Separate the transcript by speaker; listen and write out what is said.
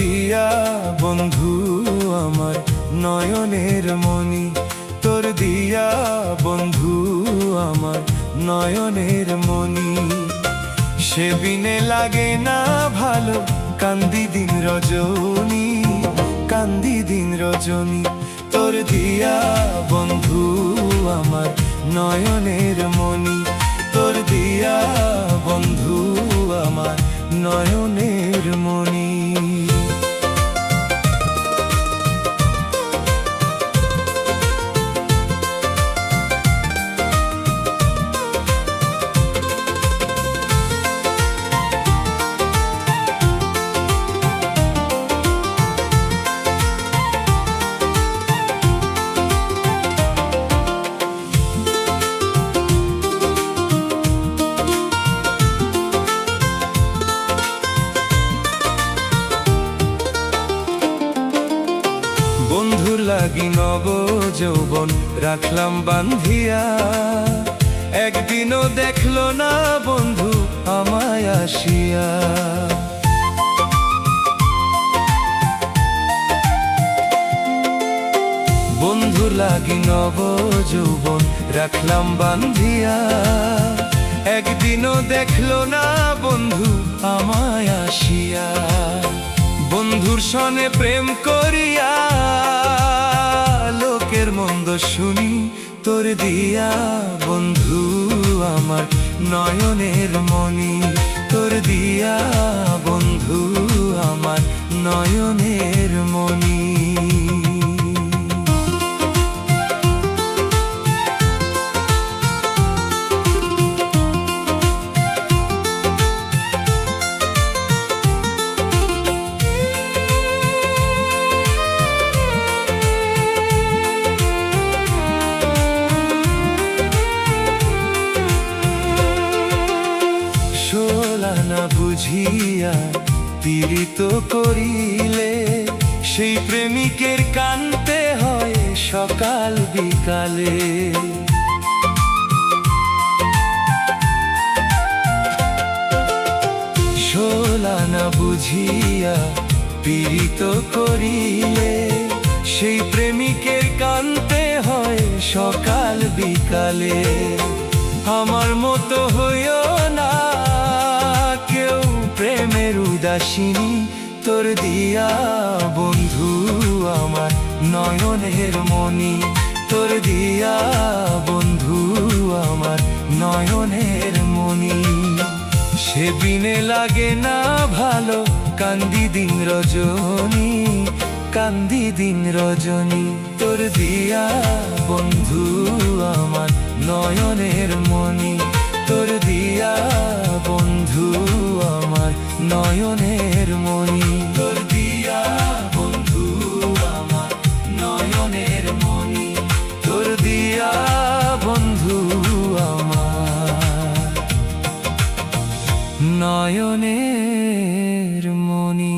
Speaker 1: দিয়া বন্ধু আমার নয়নের মনি, তোর দিয়া বন্ধু আমার নয়নের মনি। সে বিনে লাগে না ভালো, কান্দি দিন রজনী, কান্দি দিন রজনী। তোর দিয়া বন্ধু আমার নয়নের মনি, তোর দিয়া বন্ধু আমার নয়নের মনি। বন্ধুর লাগি নব যৌবন রাখলাম বান্ধিয়া, একদিনও দেখলো না বন্ধু আমায় আসিয়া। বন্ধুর লাগি নব যৌবন রাখলাম বান্ধিয়া, একদিনও দেখলো না বন্ধু আমায় আসিয়া। বন্ধুর সনে প্রেম করিয়া লোকের মন্দ শুনি, তোর দিয়া বন্ধু আমার নয়নের মনি, তোর দিয়া বন্ধু আমার নয়নের মনি। না বুঝিয়া পীড়িত করিলে, সেই প্রেমিকের কানতে হয় সকাল বিকালে। শোলা না বুঝিয়া পীড়িত করিলে, সেই প্রেমিকের কানতে হয় সকাল বিকালে। আমার মতো হইও না কেউ প্রেমের উদাসিনী, তোর দিয়া বন্ধু আমার নয়নের মনি, তোর দিয়া বন্ধু আমার নয়নের মনি। সে বিনে লাগে না ভালো, কান্দি দিন রজনী, কান্দি দিন রজনী। তোর দিয়া বন্ধু আমার নয়নের মনি, তোর দিয়া বন্ধু আমার নয়নের মনি, তোর দিয়া বন্ধু আমার নয়নের মনি, তোর দিয়া বন্ধু আমার নয়নের মনি।